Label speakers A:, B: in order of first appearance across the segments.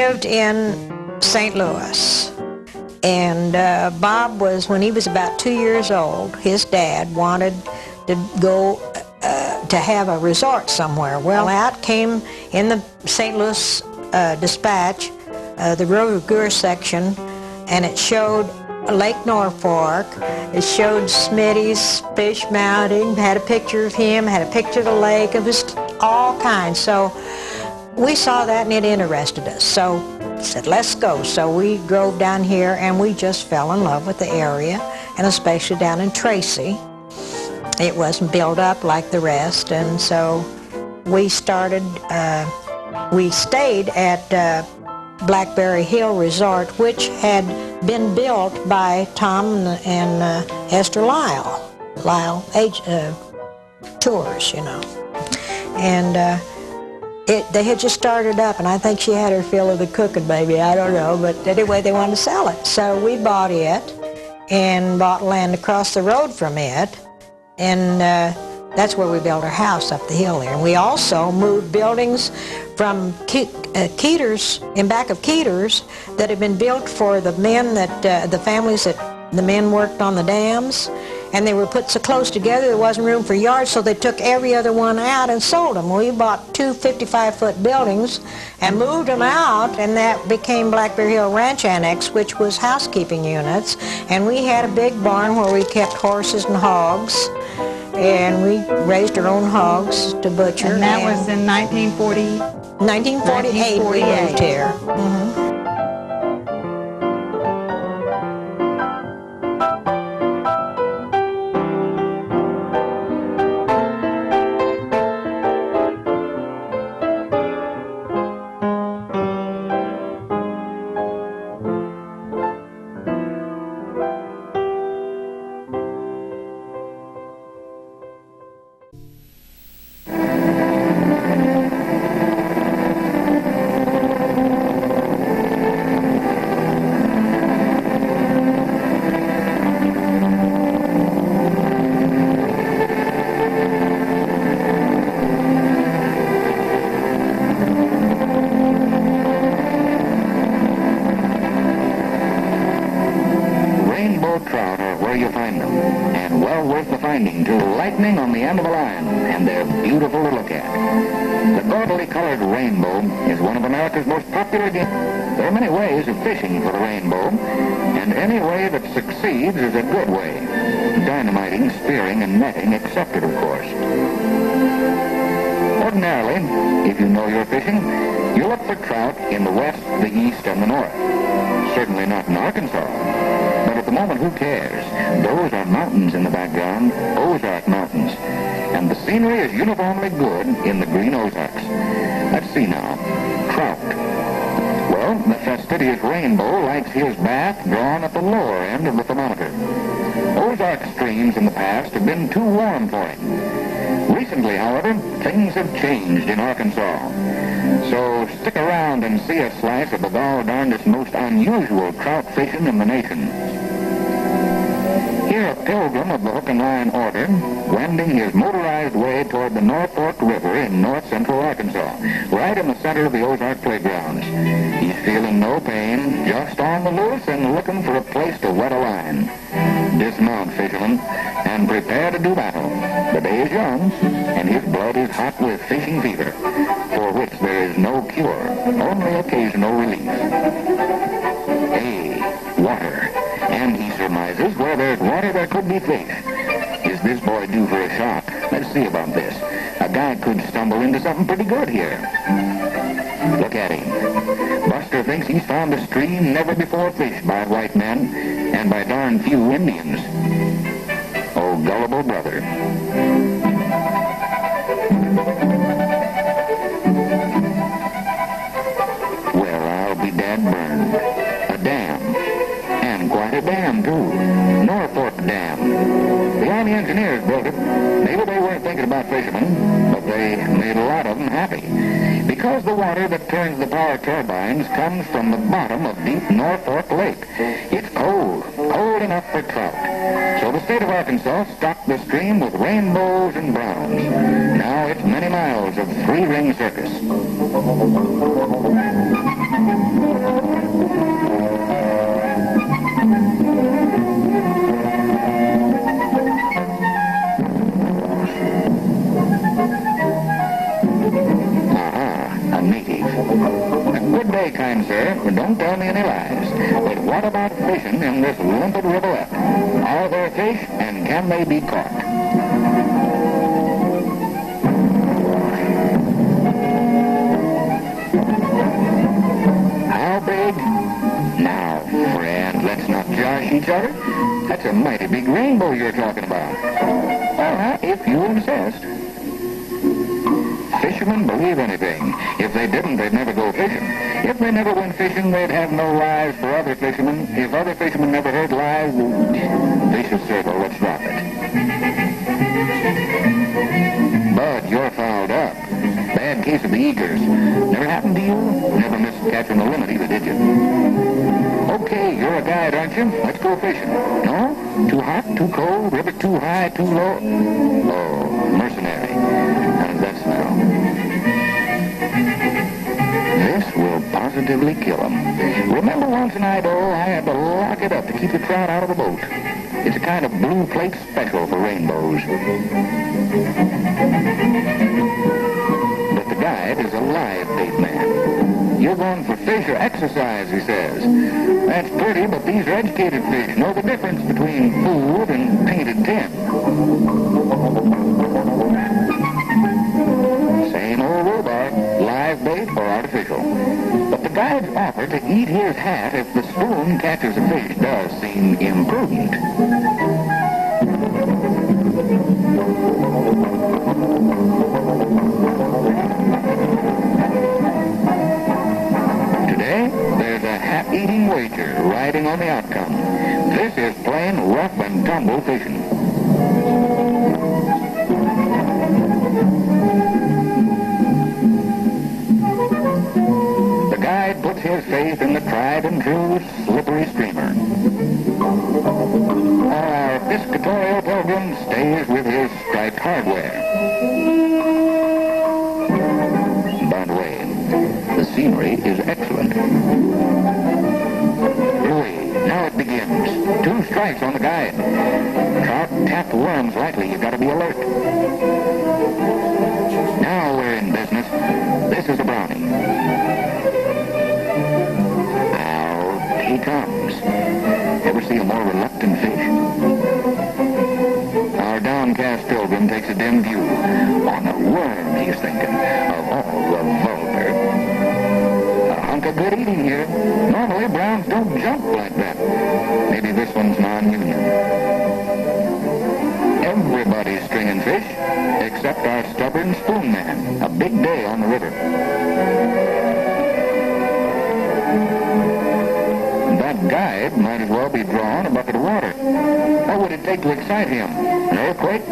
A: lived in St. Louis. And Bob was, when he was about 2 years old, his dad wanted to go to have a resort somewhere. Well, out came in the St. Louis Dispatch, the Razorback section, and it showed Lake Norfork. It showed Smitty's fish mounting, had a picture of him, had a picture of the lake. It was all kinds. So we saw that and it interested us. So said, let's go. So we drove down here and we just fell in love with the area, and especially down in Tracy. It wasn't built up like the rest, and so we started, we stayed at Blackberry Hill Resort, which had been built by Tom and Esther Lyle Tours, you know. And they had just started up, and I think she had her fill of the cooking, maybe, I don't know, but anyway, they wanted to sell it. So we bought it and bought land across the road from it, and that's where we built our house up the hill there. And we also moved buildings from Keeters, in back of Keeters, that had been built for the men that, the families that the men worked on the dams. And they were put so close together there wasn't room for yards, so they took every other one out and sold them. We bought two 55-foot buildings and moved them out, and that became Blackberry Hill Ranch Annex, which was housekeeping units. And we had a big barn where we kept horses and hogs, and we raised our own hogs to butcher.
B: And that was in 1940?
A: 1948 we moved here. Mm-hmm.
C: Trout are where you find them, and well worth the finding to lightning on the end of a line, and they're beautiful to look at. The gaudily colored rainbow is one of America's most popular games. There are many ways of fishing for the rainbow, and any way that succeeds is a good way. Dynamiting, spearing, and netting accepted, of course. Ordinarily, if you know you're fishing, you look for trout in the west, the east, and the north. Certainly not in Arkansas. But at the moment, who cares? Those are mountains in the background, Ozark Mountains. And the scenery is uniformly good in the green Ozarks. Let's see now. Trout. Well, the fastidious rainbow likes his bath drawn at the lower end of the thermometer. Ozark streams in the past have been too warm for him. Recently, however, things have changed in Arkansas. So stick around and see a slice of the darndest most unusual trout fishing in the nation. Here, a pilgrim of the hook and line order, wending his motorized way toward the Norfork River in north-central Arkansas, right in the center of the Ozark playgrounds. He's feeling no pain, just on the loose and looking for a place to wet a line. Dismount, fisherman, and prepare to do battle. The day is young, and his blood is hot with fishing fever, for which there is no cure, only occasional relief. Hey, water. And he surmises where there's water there could be fish. Is this boy due for a shock? Let's see about this. A guy could stumble into something pretty good here. Look at him. Buster thinks he's found a stream never before fished by white men and by darn few Indians. Oh, gullible brother. Well, I'll be dad burned. A dam. And quite a dam, too. Norfork Dam. The Army engineers built it. Maybe they weren't thinking about fishermen, but they made a lot of them happy. Because the water that turns the power turbines comes from the bottom of deep Norfork Lake. It's cold, cold enough for trout. So the state of Arkansas stocked the stream with rainbows and browns. Now it's many miles of three-ring circus. way, kind sir, don't tell me any lies. But what about fishing in this limpid rivulet? Are there fish, and can they be caught? How big? Now, friend, let's not josh each other. That's a mighty big rainbow you're talking about. All right, if you insist. Fishermen believe anything. If they didn't, they'd never go fishing. If they never went fishing, they'd have no lies for other fishermen. If other fishermen never heard lies, vicious circle, let's drop it. Bud, you're fouled up. Bad case of the eagers. Never happened to you? Never missed catching the limit either, did you? Okay, you're a guide, aren't you? Let's go fishing. No? Too hot, too cold, river too high, too low? Oh, mercenary. How does that smell? This will positively kill him. Remember once in Idaho, I had to lock it up to keep the trout out of the boat. It's a kind of blue plate special for rainbows. But the guide is a live bait man. You're going for fish or exercise, he says. That's pretty, but these are educated fish know the difference between food and painted tin. Same old rhubarb, live bait or artificial. But the guide's offer to eat his hat if the spoon catches a fish does seem imprudent. Today, there's a hat-eating wager riding on the outcome. This is plain rough and tumble fishing. The guide puts his faith in the tried and true slippery streamer. Our piscatorial pilgrim stays with his striped hardware. By the way, the scenery is excellent. Louis, now it begins. 2 strikes on the guide. Trout tapped worms lightly. You've got to be alert. Now we're in business. This is a brownie. Out he comes. Ever see a more reluctant fish? Our downcast pilgrim takes a dim view. On a worm, he's thinking, of all the vulgar. A hunk of good eating here. Normally, browns don't jump like that. Maybe this one's non-union. Everybody's stringing fish, except our stubborn spoon man. A big day on the river. That guide might as well be drawing a bucket of water. What would it take to excite him? An earthquake?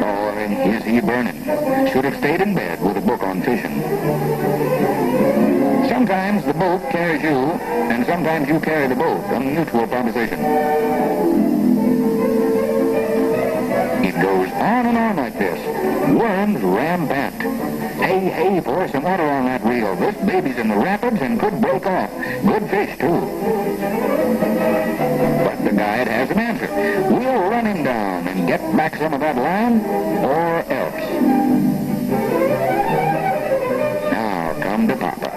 C: Or is he burning? Should have stayed in bed with a book on fishing. Sometimes the boat carries you, and sometimes you carry the boat. A mutual proposition. It goes on and on like this. Worms rampant. Hey, pour some water on that reel. This baby's in the rapids and could break off. Good fish, too. But the guide has an answer. We'll run him down and get back some of that line, or else. Now, come to Papa.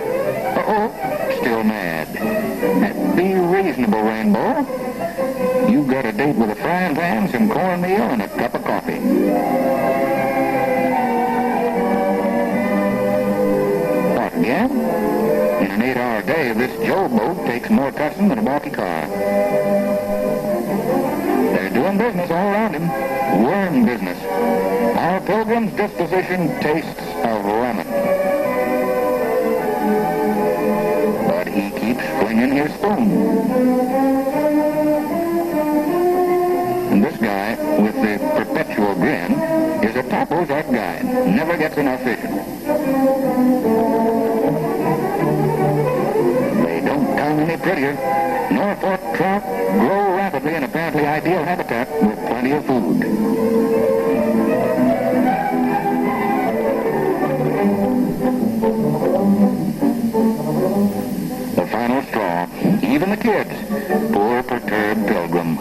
C: Uh-oh, still mad. Be reasonable, Rainbow. You got a date with a frying pan, some cornmeal, and a cup of coffee. What, again? In an 8-hour day, this Joe boat takes more cussing than a balky car. They're doing business all around him. Worm business. Our pilgrim's disposition tastes of lemon. But he keeps flinging his spoon. And this guy, with the perpetual grin, is a Topo's art guide. Never gets enough fishing. They don't come any prettier. Norfork trout grow rapidly in apparently ideal habitat with plenty of food. The final straw. Even the kids. Poor perturbed pilgrim.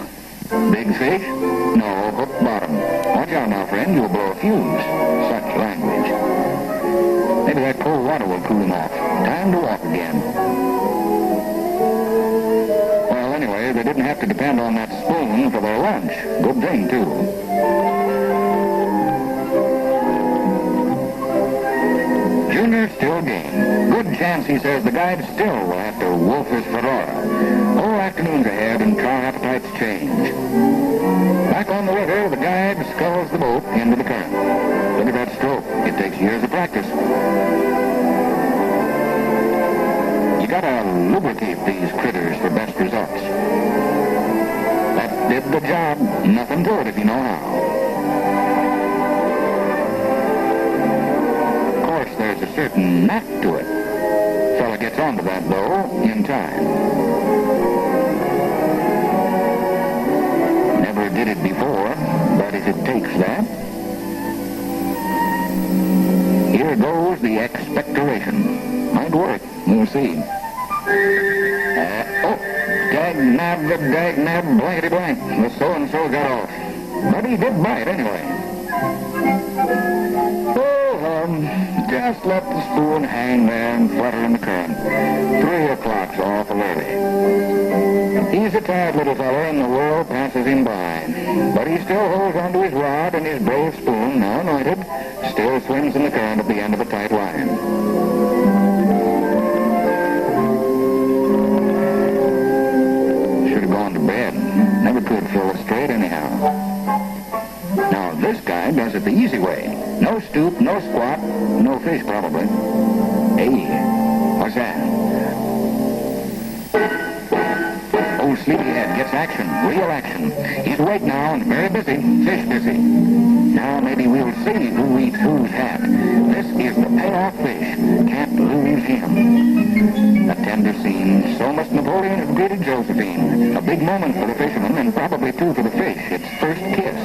C: Big fish? No, hook bottom. Watch out now, friend. You'll blow a fuse. Such language. Maybe that cold water will cool him off. Time to walk again. Well, anyway, they didn't have to depend on that spoon for their lunch. Good thing, too. Junior still game. Good chance, he says, the guide still will have to wolf his Ferrara. Whole afternoon's ahead and trout appetites change. Back on the river, the guide sculls the boat into the current. Look at that stroke. It takes years of practice. You gotta lubricate these critters for best results. That did the job. Nothing to it if you know how. Of course, there's a certain knack to it. Fella gets onto that, though, in time. Never did it before, but if it takes that. Here goes the expectoration. Might work. We'll see. Dag-nab, blankety-blank. The so-and-so got off. But he did bite anyway. Just let the spoon hang there and flutter in the current. 3 o'clock's awful early. He's a tired little feller and the world passes him by. But he still holds onto his rod and his brave spoon, now anointed, still swims in the current at the end of a tight line. Should have gone to bed. Never could fill it straight anyhow. Now this guy does it the easy way. No stoop, no squat, no fish probably. Hey, what's that? Old Sleepyhead gets action, real action. He's awake now and very busy, fish busy. Now maybe we'll see who eats whose hat. This is the payoff fish. Can't lose him. A tender scene. So must Napoleon have greeted Josephine. A big moment for the fisherman and probably too for the fish. Its first kiss.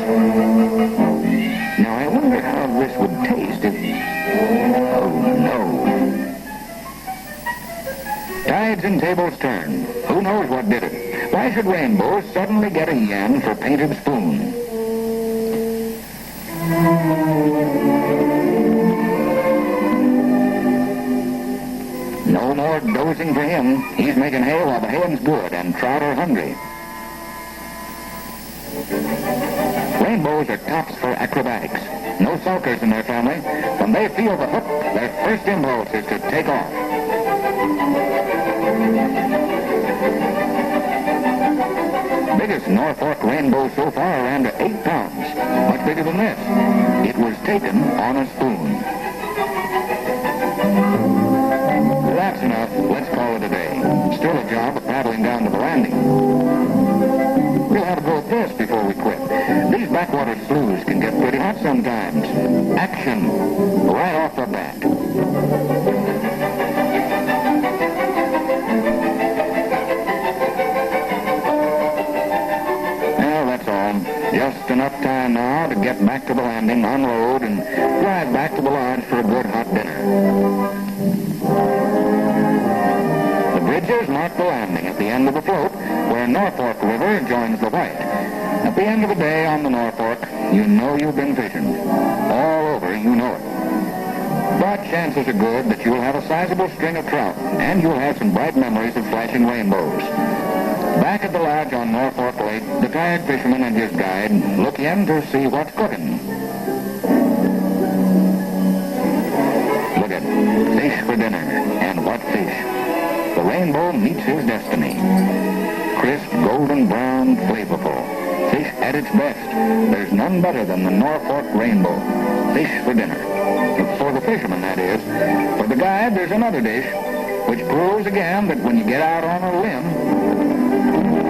C: Now I wonder how this would taste if... Oh no. Tides and tables turn. Who knows what did it? Why should Rainbows suddenly get a yen for painted spoon? No more dozing for him. He's making hay while the haying's good and trout are hungry. Rainbows are tops for acrobatics. No sulkers in their family. When they feel the hook, their first impulse is to take off. Biggest Norfork Rainbow so far around to 8 pounds. Much bigger than this. It was taken on a spoon. That's enough. Let's call it a day. Still a job of paddling down to the landing. We'll have a go at this before we quit. These backwater sloughs can get pretty hot sometimes. Action. Right off the bat. Well, that's all. Just enough time now to get back to the landing, unload, and drive back to the lodge for a good hot dinner. The bridges mark the landing at the end of the float where Norfork River joins the White. At the end of the day on the Norfork, you know you've been fishing. All over, you know it. But chances are good that you'll have a sizable string of trout, and you'll have some bright memories of flashing rainbows. Back at the lodge on Norfork Lake, the tired fisherman and his guide look in to see what's cooking. Look at fish for dinner, and what fish. The rainbow meets his destiny. Crisp, golden brown, flavorful. Fish at its best. There's none better than the Norfork Rainbow. Fish for dinner. For the fisherman, that is. For the guide, there's another dish, which proves again that when you get out on a limb,